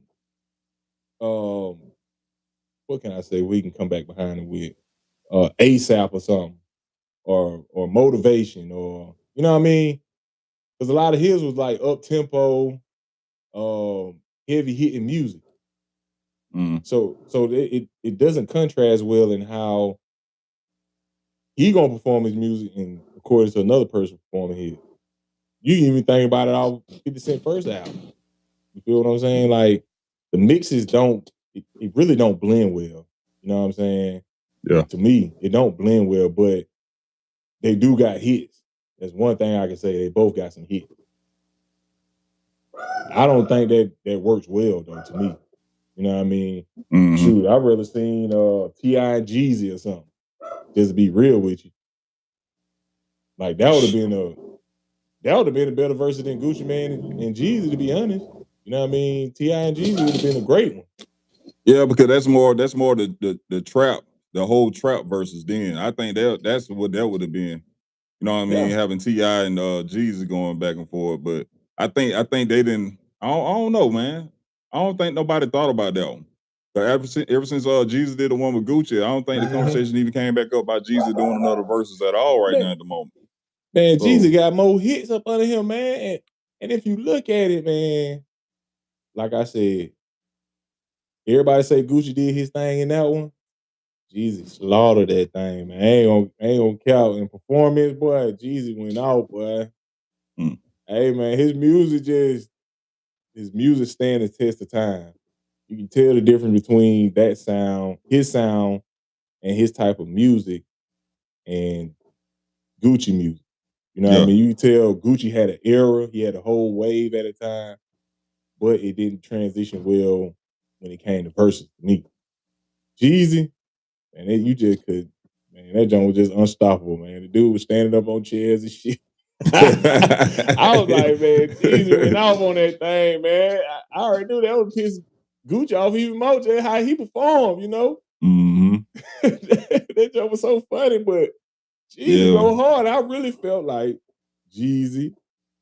what can I say? We can come back behind it with ASAP or something. Or motivation or you know what I mean? Because a lot of his was like up tempo, heavy hitting music. So it doesn't contrast well in how he gonna perform his music, and according to another person performing his. You can even think about it off 50 Cent first album. You feel what I'm saying? Like the mixes it really don't blend well. You know what I'm saying? Yeah. To me, it don't blend well, but they do got hits. That's one thing I can say. They both got some hits. I don't think that works well though. To me, you know what I mean? Mhm. Shoot, I'd rather seen T.I. and Jeezy or something. Just to be real with you, like that would have been a better verse than Gucci Mane and Jeezy. To be honest, you know what I mean? T.I. and Jeezy would have been a great one. Yeah, because that's more the trap, the whole trap versus then. I think that's what that would have been. You know what I mean? Yeah. Having T.I. and Jeezy going back and forth. But I think they didn't. I don't know, man. I don't think nobody thought about that one. But ever since Jeezy did the one with Gucci, I don't think the conversation even came back up about Jeezy doing another verses at all right now at the moment. Man, So, Jeezy got more hits up under him, man. And if you look at it, man, like I said, everybody say Gucci did his thing in that one. Jeezy slaughtered that thing, man. Ain't gonna count in performance, boy. Jeezy went out, boy. Mm. Hey, man, his music stand the test of time. You can tell the difference between that sound, his sound, and his type of music, and Gucci music. You know what I Yeah. mean? You can tell Gucci had an era, he had a whole wave at a time, but it didn't transition well when it came to verses to me. Jeezy, and you just could, man, that joint was just unstoppable, man. The dude was standing up on chairs and shit. I was like, man, Jeezy went off on that thing, man. I already knew that would piss Gucci off even more, just how he performed, you know? Mm-hmm. That joke was so funny, but Jeezy Yeah. go hard. I really felt like Jeezy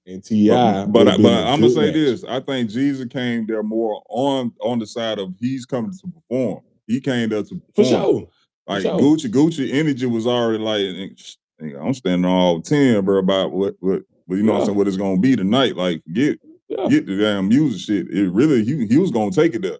and But T.I. would but have been a I'm gonna good say match. this. I think Jeezy came there more on the side of he's coming to perform. He came there to For perform. sure. For Like sure. Gucci energy was already like, I'm standing on all 10, bro, about what you know what I'm Yeah. saying, what it's gonna be tonight. Like Yeah. get the damn music shit. It really he was gonna take it there.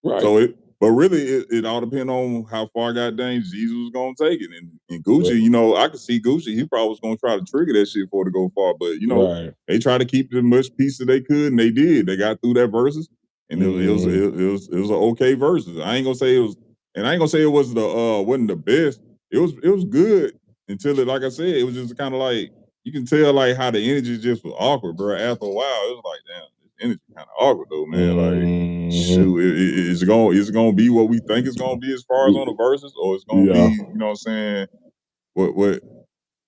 Right. So but really it all depends on how far goddamn Jesus was gonna take it. And Gucci, But- you know, I could see Gucci, he probably was gonna try to trigger that shit for it to go far. But you know, Right. they tried to keep as much piece as they could, and they did. They got through that verses, and Mhm. it was an okay verses. I ain't gonna say it was, and I ain't gonna say it was wasn't the best. It was good until it, like I said, it was just kind of like you can tell like how the energy just was awkward, bro. After a while, it was like, damn, this energy kind of awkward though, man. Like, Mhm. shoot, is it gonna be what we think it's gonna be as far as on the verses, or it's gonna be, Yeah. you know what I'm saying,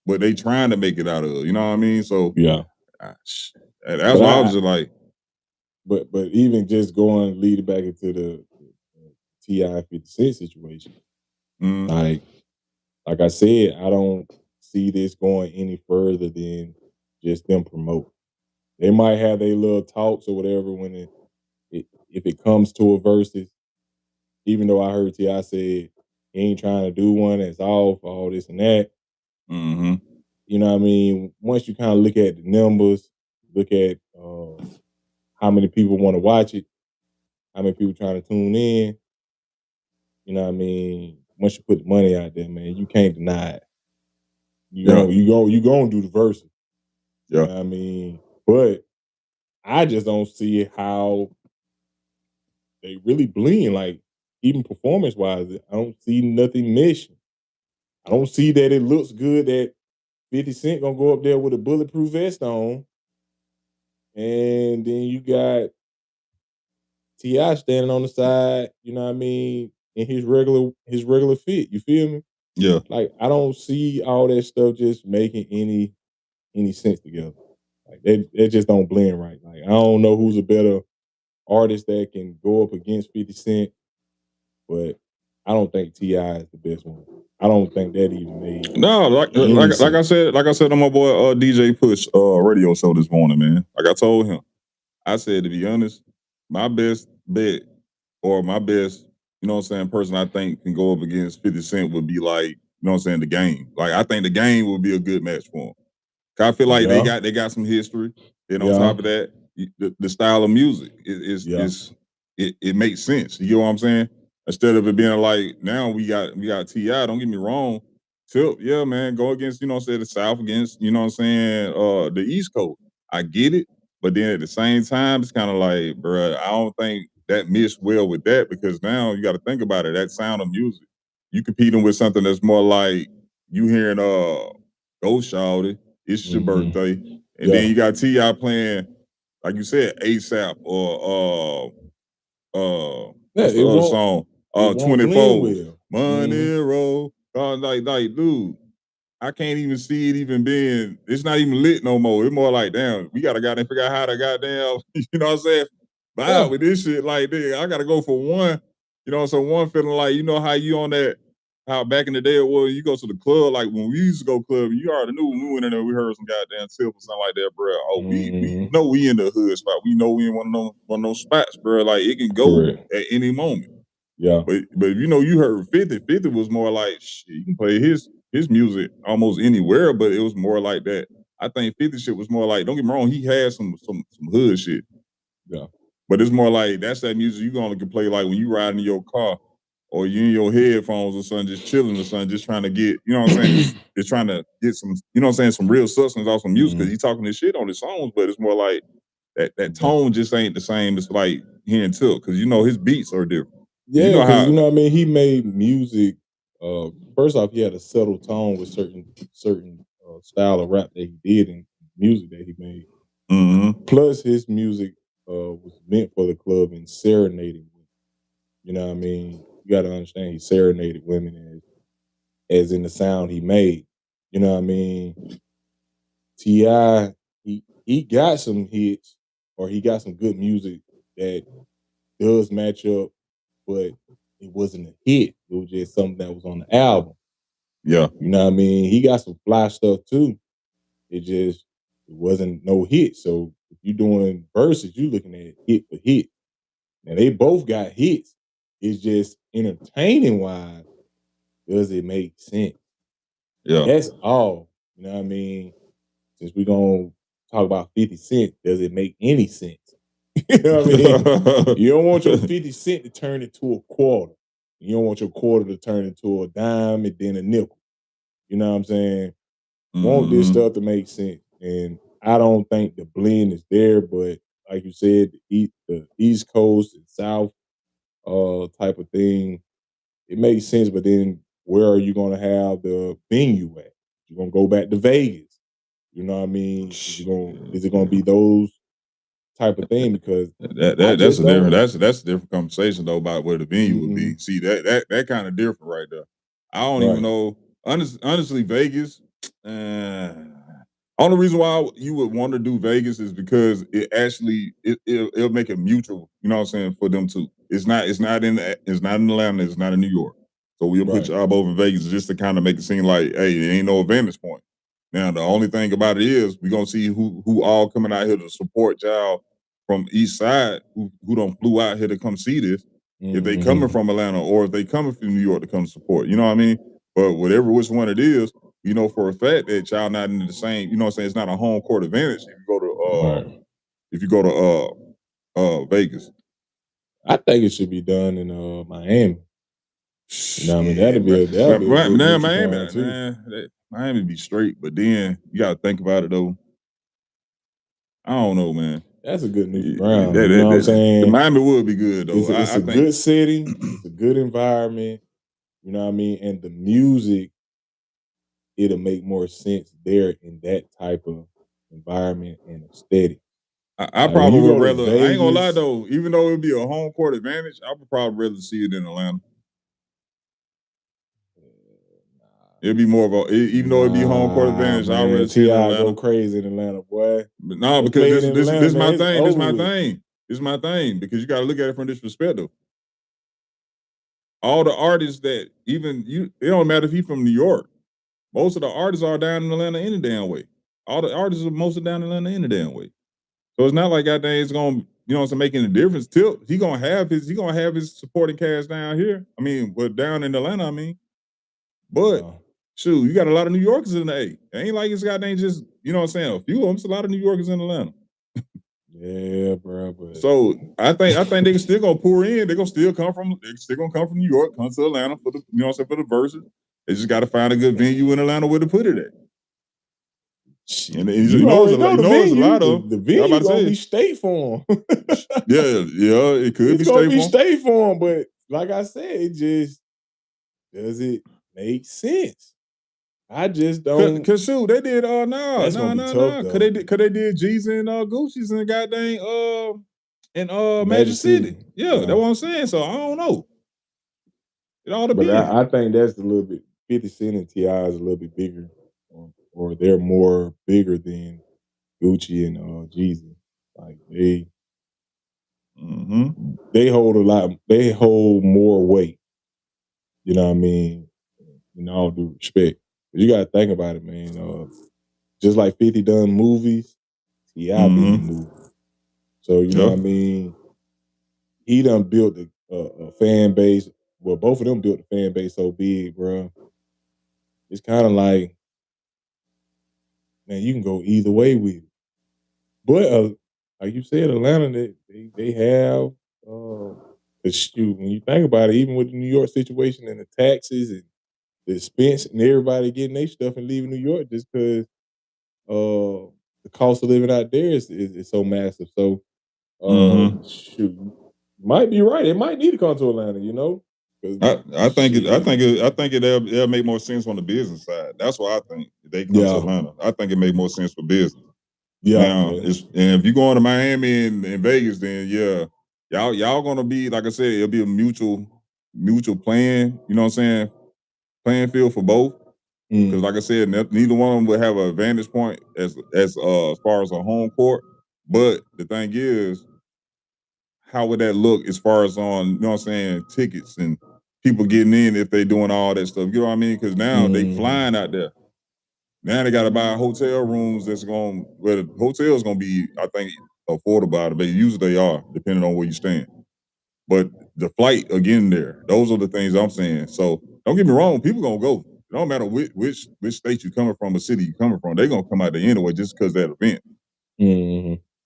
what they trying to make it out of, you know what I mean? So Yeah. that's But why I was just like, but even just going leading back into the T.I. 50 Cent situation, mm, like I said, I don't see this going any further than just them promote. They might have their little talks or whatever when if it comes to a versus. Even though I heard T.I. said he ain't trying to do one, it's off, all this and that. mm-hmm, You know what I mean? Once you kind of look at the numbers, look at how many people want to watch it, how many people trying to tune in. You know what I mean? Once you put the money out there, man, you can't deny it. yeah, You gonna do the verses. You yeah. know what I mean? But I just don't see how they really blend. Like even performance wise, I don't see nothing missing. I don't see that it looks good that 50 Cent gonna go up there with a bulletproof vest on, and then you got T.I. standing on the side, you know what I mean, in his regular fit. You feel me? Yeah. Like I don't see all that stuff just making any sense together. Like they just don't blend right. Like I don't know who's a better artist that can go up against 50 Cent, but I don't think T.I. is the best one. I don't think that even made No, any sense. like I said on my boy DJ Push radio show this morning, man. Like I told him, I said, to be honest, my best bet or my best, you know what I'm saying, person I think can go up against 50 Cent would be like, you know what I'm saying, the game. Like I think the game would be a good match for him. 'Cause I feel like Yeah, they got some history. And on yeah, top of that, the style of music yeah, it makes sense. You know what I'm saying? Instead of it being like now we got T.I., don't get me wrong. Tip, yeah, man, go against, you know what I'm saying, the South against, you know what I'm saying, the East Coast. I get it, but then at the same time, it's kind of like, bruh, I don't think that mixed well with that because now you got to think about it. That sound of music, you competing with something that's more like you hearing Go Shawty, It's Your Birthday, and then you got T.I. playing, like you said, ASAP or what's the other song? 24 Monero. Like, dude, I can't even see it even being. It's not even lit no more. It's more like, damn, we gotta goddamn figure out how to goddamn, you know what I'm saying? Vibe with this shit. Like, dude, I gotta go for one. You know, so one feeling like, you know how you on that. How back in the day it was, you go to the club, like when we used to go club, you already knew when we went in there, we heard some goddamn tip or something like that, bro. Oh, we know we in the hood spot. We know we in one of those spots, bro. Like it can go at any moment. Yeah. But if you know you heard 50, 50 was more like shit, you can play his music almost anywhere, but it was more like that. I think 50 shit was more like, don't get me wrong, he had some hood shit. Yeah. But it's more like that's that music you only can play like when you riding in your car or you in your headphones or something, just chilling or something, just trying to get, you know what I'm saying, just trying to get some, you know what I'm saying, some real substance off some music because he's talking this shit on his songs, but it's more like that tone just ain't the same as like hearing Tilt because you know his beats are different. Yeah, you know because how you know what I mean. He made music. First off, he had a subtle tone with certain style of rap that he did and music that he made. Plus, his music was meant for the club and serenading women. You know what I mean? You got to understand he serenaded women as in the sound he made. You know what I mean? T.I. he got some hits or he got some good music that does match up, but it wasn't a hit. It was just something that was on the album. Yeah. You know what I mean? He got some fly stuff too. It wasn't no hit. So if you're doing verses, you looking at hit for hit. Now they both got hits. It's just entertaining wise, does it make sense? Yeah. That's all. You know what I mean? Since we're gonna talk about 50 Cent, does it make any sense? You know what I mean? You don't want your 50 cent to turn into a quarter. You don't want your quarter to turn into a dime and then a nickel. You know what I'm saying? Want this stuff to make sense. And I don't think the blend is there, but like you said, the East Coast and South type of thing, it makes sense. But then where are you gonna have the venue at? You're gonna go back to Vegas. You know what I mean? Is it gonna be those type of thing? Because that's a different conversation though about where the venue would be. See that kind of different right there. I don't even know. Honestly, Vegas. Only reason why you would want to do Vegas is because it actually it'll make it mutual. You know what I'm saying for them too. It's not in Atlanta. It's not in New York. So we'll put y'all both in Vegas just to kind of make it seem like, hey, it ain't no advantage point. Now the only thing about it is we're gonna see who all coming out here to support y'all from East Side who don't flew out here to come see this. If they coming from Atlanta or if they coming from New York to come support, you know what I mean? But whatever which one it is, you know for a fact that y'all not in the same, you know what I'm saying, it's not a home court advantage if you go to Vegas. I think it should be done in Miami. You know what I mean? That'd be a good neutral ground too. Miami be straight, but then you gotta think about it though. I don't know, man. That's a good neutral ground. You know what I'm saying? Miami would be good though. It's a good city. It's a good environment. You know what I mean? And the music, it'll make more sense there in that type of environment and aesthetic. I probably would rather. I ain't gonna lie though. Even though it'd be a home court advantage, I would probably rather see it in Atlanta. It'd be more of a, even though it'd be home court advantage, I'd rather see it in Atlanta. T.I. go crazy in Atlanta, boy. But no, because this my thing. This my thing. This my thing because you got to look at it from this perspective. All the artists that it don't matter if he's from New York. Most of the artists are down in Atlanta any damn way. All the artists are mostly down in Atlanta any damn way. So it's not like goddamn it's gonna, you know what I'm making a difference. Till he gonna have his supporting cast down here. I mean, but down in Atlanta, I mean. But shoot, you got a lot of New Yorkers in the A. It ain't like it's goddamn just, you know what I'm saying, a few of them. It's a lot of New Yorkers in Atlanta. Yeah, bro. But so I think they can still gonna pour in. They're still gonna come from New York, come to Atlanta for the, you know what I'm saying, for the verses. They just got to find a good venue in Atlanta where to put it at. Shit, And you already know the venue. a lot of the venue gonna be State Farm. yeah, it could it's be gonna State be Farm. State Farm, but like I said, it just does it make sense? I just don't. Cause shoot, they did That's gonna be tough, though. Cause they did G's and Gucci's and goddamn in Magic City. Yeah, Yeah. that's what I'm saying. So I don't know. It all But depends. I think that's a little bit 50 Cent and T.I. is a little bit bigger, or they're more bigger than Gucci and Jeezy. Like they hold a lot. They hold more weight. You know what I mean? In all due respect, but you got to think about it, man. Just like 50 done movies, T.I. been in movies. So you know what I mean. He done built a fan base. Well, both of them built a fan base so big, bro. It's kind of like, man, you can go either way with it. But like you said, Atlanta, they have. Shoot, when you think about it, even with the New York situation and the taxes and the expense and everybody getting their stuff and leaving New York just because the cost of living out there is so massive. So shoot, you might be right. It might need to come to Atlanta, you know. I think it'll make more sense on the business side. That's what I think. If they come to Atlanta, I think it make more sense for business. Yeah. Now, and if you're going to Miami and Vegas, then yeah, y'all gonna be, like I said, it'll be a mutual plan. You know what I'm saying? Playing field for both. Because like I said, neither one of them would have an advantage point as far as a home court. But the thing is, how would that look as far as on, you know what I'm saying, tickets and people getting in if they doing all that stuff? You know what I mean? Because now they flying out there. Now they got to buy hotel rooms where the hotel's going to be, I think, affordable out of it. Usually they are, depending on where you stand. But the flight, again, those are the things I'm saying. So don't get me wrong, people going to go. It don't matter which state you coming from or city you coming from. They're going to come out there anyway just because of that event.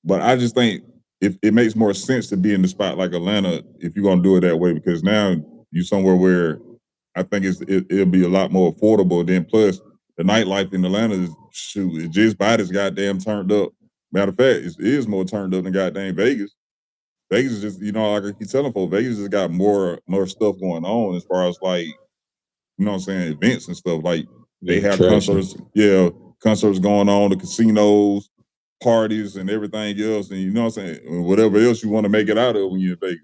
But I just think if it makes more sense to be in the spot like Atlanta if you're going to do it that way, because now you're somewhere where I think it'll be a lot more affordable. Then plus the nightlife in Atlanta is it's just about as goddamn turned up. Matter of fact, it is more turned up than goddamn Vegas. Vegas is just, like I keep telling folks, Vegas has got more stuff going on as far as like, you know what I'm saying, events and stuff. Like they have concerts going on, the casinos, parties and everything else, and you know what I'm saying, whatever else you want to make it out of when you're in Vegas.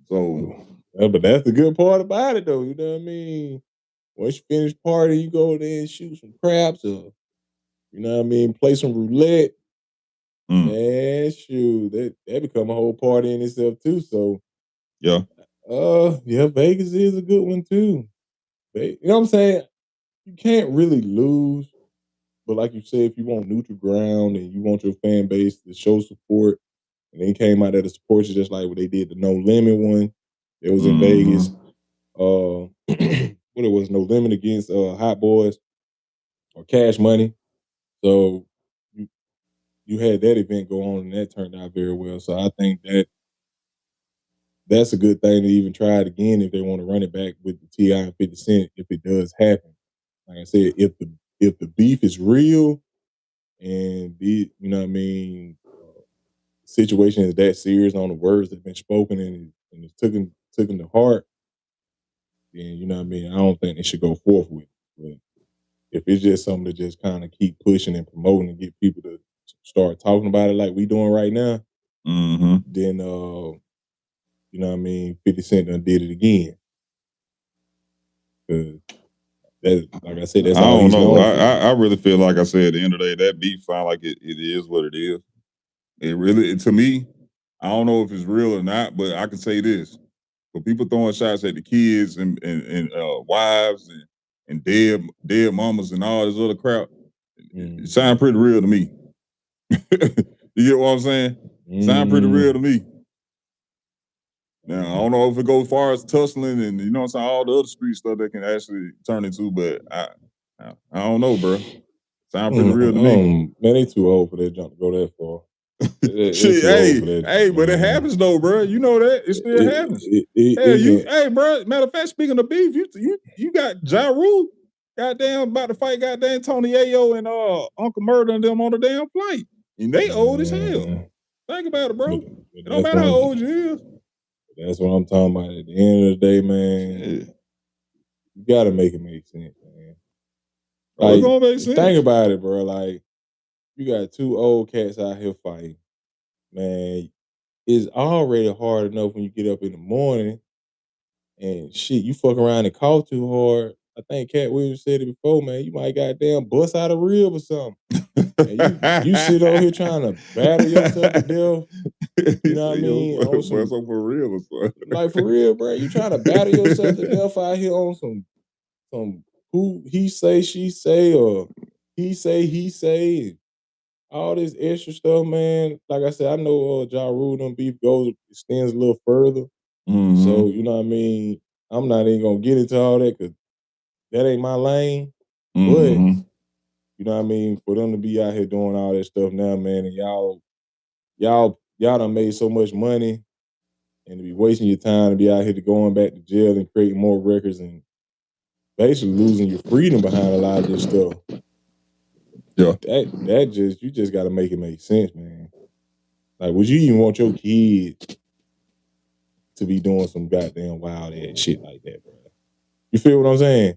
So, but that's the good part about it, though. You know what I mean? Once you finish party, you go there and shoot some craps, or you know what I mean, play some roulette. Man, shoot, that become a whole party in itself too. So, Vegas is a good one too. You know what I'm saying? You can't really lose. But like you said, if you want neutral ground and you want your fan base to show support, and then came out of the support you just like what they did the No Limit one. It was in Vegas. What it was, No Limit against Hot Boys or Cash Money. So you had that event go on and that turned out very well. So I think that's a good thing to even try it again if they want to run it back with the T.I. and 50 Cent if it does happen. Like I said, if the beef is real and you know what I mean, situation is that serious on the words that have been spoken and it's taken to heart, then you know what I mean, I don't think they should go forth with it. But if it's just something to just kind of keep pushing and promoting and get people to start talking about it like we doing right now, then you know what I mean, 50 Cent done did it again. Like I said, that's all he's known for. I really feel like I said at the end of the day, that beef sound like it is what it is. It really, to me, I don't know if it's real or not, but I can say this: for people throwing shots at the kids and wives and dead mamas and all this other crap, it sound pretty real to me. You get what I'm saying? Sound pretty real to me. Now, I don't know if it goes as far as tussling and, you know what I'm saying, all the other street stuff that can actually turn into, but I don't know, bro. Sound pretty real to me. Man, they too old for that jump to go that far. Shit, too old for that, hey, but it man. happens though, bro. You know that it still happens. Hey, bro. Matter of fact, speaking of beef, you got Ja Rule, goddamn, about to fight goddamn Tony Ayo and Uncle Murder and them on the damn flight, and they old as hell. Think about it, bro. It don't matter how old you is. That's what I'm talking about. At the end of the day, man, you gotta make it make sense, man. Like, it's gonna make sense. Think about it, bro. Like, you got two old cats out here fighting, man. It's already hard enough when you get up in the morning and shit, you fuck around and cough too hard. I think Cat Williams said it before, man. You might goddamn bust out a rib or something. And you sit over here trying to battle yourself to death. You know what I mean? On some for real or something. Like for real, bro. You trying to battle yourself to death out here on some who he say, she say, or he say, all this extra stuff, man. Like I said, I know Ja Rule and beef extends a little further. Mm-hmm. So, you know what I mean? I'm not even gonna get into all that because that ain't my lane. Mm-hmm. But you know what I mean? For them to be out here doing all that stuff now, man, and y'all done made so much money and to be wasting your time to be out here to going back to jail and creating more records and basically losing your freedom behind a lot of this stuff. Yeah. You just gotta make it make sense, man. Like, would you even want your kid to be doing some goddamn wild ass shit like that, bro? You feel what I'm saying?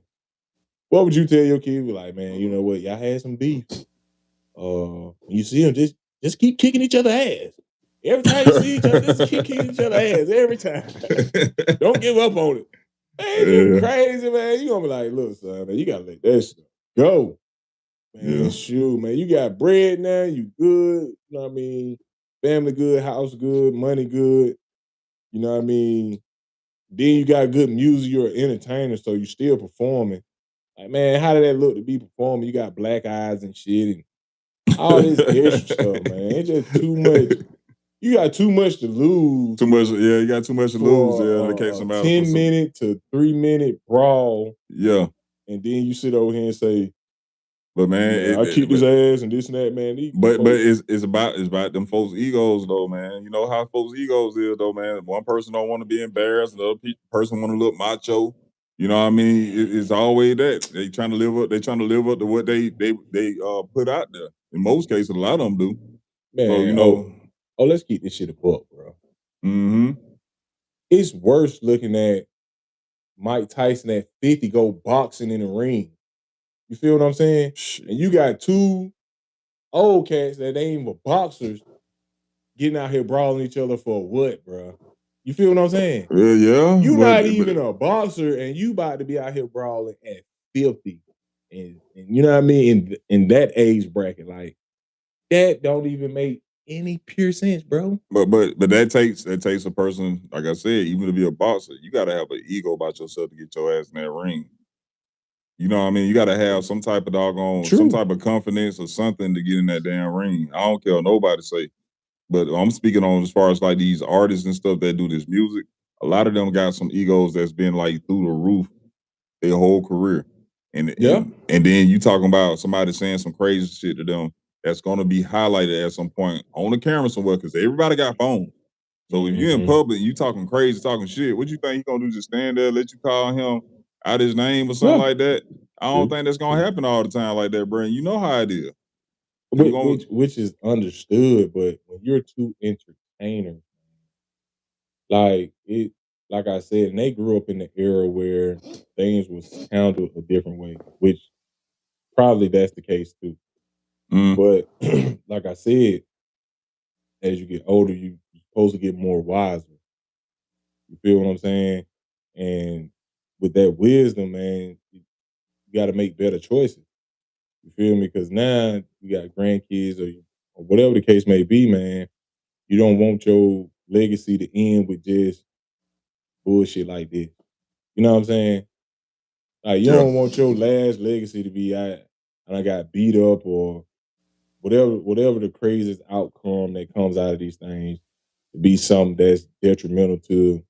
What would you tell your kid? Be like, man, you know what? Y'all had some beef. You see them just keep kicking each other ass. Every time you see each other, just keep kicking each other ass every time. Don't give up on it. Man, you crazy, man. You gonna be like, look, son, man, you gotta let that shit go. Man, shoot, man. You got bread now, you good. You know what I mean? Family good, house good, money good. You know what I mean? Then you got good music, you're an entertainer, so you still performing. Like, man, how did that look to be performing? You got black eyes and shit and all this extra stuff, man. It's just too much. You got too much to lose. Too much, yeah. You got too much to lose. Yeah, in case somebody 10-minute to 3-minute brawl. Yeah, and then you sit over here and say, "But man, I kicked his ass and this and that, man." But it's about them folks' egos though, man. You know how folks' egos is though, man. One person don't want to be embarrassed, the other person want to look macho. You know what I mean? It's always that they trying to live up. They trying to live up to what they put out there. In most cases, a lot of them do. Man, so you know. Let's keep this shit a buck, bro. Mm-hmm. It's worse looking at Mike Tyson at 50 go boxing in the ring. You feel what I'm saying? Shit. And you got two old cats that ain't even boxers getting out here brawling each other for what, bro? You feel what I'm saying? Yeah. You not even a boxer, and you about to be out here brawling at 50, and you know what I mean in that age bracket, like that don't even make any pure sense, bro. But that takes a person, like I said, even to be a boxer, you got to have an ego about yourself to get your ass in that ring. You know what I mean? You got to have some type of some type of confidence or something to get in that damn ring. I don't care what nobody say. But I'm speaking on as far as like these artists and stuff that do this music. A lot of them got some egos that's been like through the roof their whole career. And then you talking about somebody saying some crazy shit to them that's going to be highlighted at some point on the camera somewhere because everybody got phones. So if you're in public, you talking crazy, talking shit, what you think he gonna do? Just stand there, let you call him out his name or something like that? I don't think that's gonna happen all the time like that, bro. You know how it is. Which is understood, but when you're two entertainers, like I said, and they grew up in the era where things was handled a different way, which probably that's the case too. But like I said, as you get older, you're supposed to get more wiser. You feel what I'm saying? And with that wisdom, man, you got to make better choices. You feel me? Because now you got grandkids or whatever the case may be, man. You don't want your legacy to end with just bullshit like this. You know what I'm saying? Like you don't want your last legacy to be and I got beat up or whatever the craziest outcome that comes out of these things to be something that's detrimental to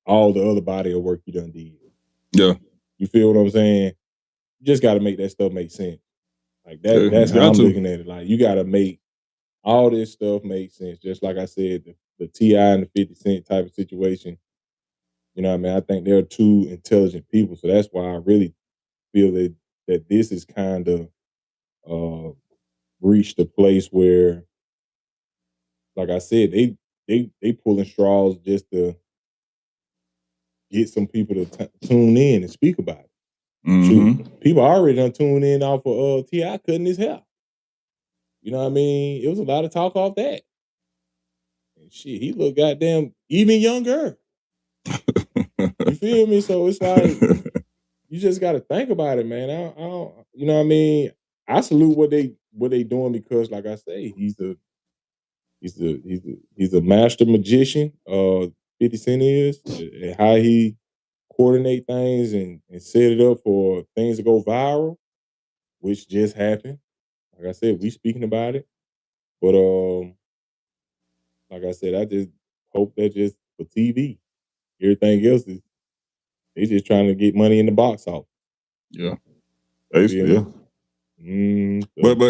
all the other body of work you done did. Yeah. You feel what I'm saying? You just got to make that stuff make sense. Like that's how I'm looking at it. Like you got to make all this stuff makes sense. Just like I said, the T.I. and the 50 Cent type of situation. You know what I mean? I think they're two intelligent people. So that's why I really feel that this is kind of reached a place where, like I said, they pulling straws just to get some people to tune in and speak about it. Mm-hmm. Shoot, people already done tuned in off of T.I. cutting his hair. You know what I mean? It was a lot of talk off that. And shit, he looked goddamn even younger. You feel me? So it's like you just got to think about it, man. I don't, you know what I mean? I salute what they doing because, like I say, he's a master magician. 50 Cent is, and how he coordinate things and set it up for things to go viral, which just happened. Like I said, we speaking about it, but like I said, I just hope that just for TV. Everything else is they just trying to get money in the box office. Yeah. You feel Basically, yeah. me? But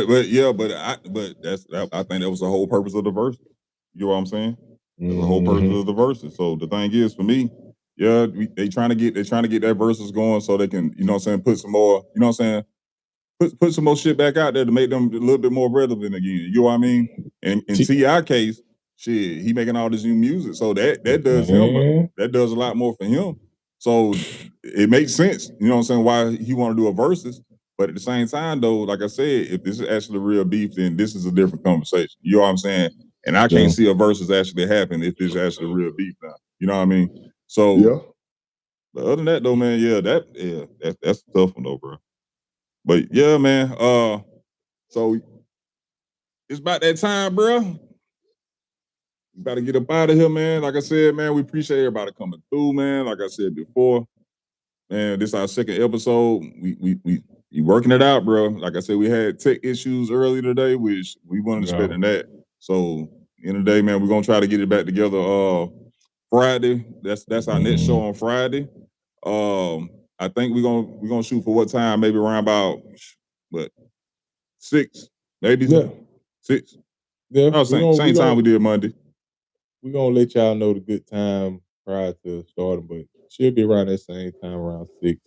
I think that was the whole purpose of the verses. You know what I'm saying? That's the whole purpose of the verses. So the thing is, for me, yeah, they trying to get that verses going so they can, you know what I'm saying, put some more, you know what I'm saying, put some more shit back out there to make them a little bit more relevant again. You know what I mean? And in T.I. case, shit, he making all this new music, so that does him, that does a lot more for him. So it makes sense, you know what I'm saying, why he want to do a versus. But at the same time, though, like I said, if this is actually real beef, then this is a different conversation. You know what I'm saying? And I can't see a versus actually happen if this is actually real beef now. You know what I mean? So, but other than that, though, man, that's a tough one, though, bro. But yeah, man. So it's about that time, bro. You got to get up out of here, man. Like I said, man, we appreciate everybody coming through, man. Like I said before, man, this is our second episode. We working it out, bro. Like I said, we had tech issues earlier today, which we weren't expecting that. So end of the day, man, we're gonna try to get it back together. Friday. That's our next show on Friday. I think we're gonna shoot for what time? Maybe around about what 6, maybe 6. Yeah, Oh, same time we did Monday. We're gonna let y'all know the good time prior to starting, but should be around that same time, around 6.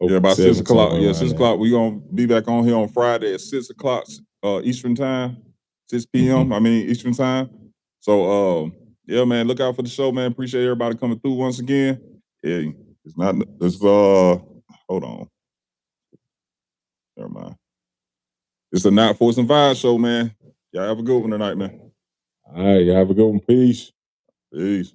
Yeah, about 6 o'clock. Yeah, 6 o'clock. We're gonna be back on here on Friday at 6 o'clock Eastern time, 6 p.m. I mean Eastern time. So yeah, man, look out for the show, man. Appreciate everybody coming through once again. Yeah, it's hold on. Never mind. It's a Not Force and Vibe show, man. Y'all have a good one tonight, man. All right, y'all have a good one. Peace. Peace.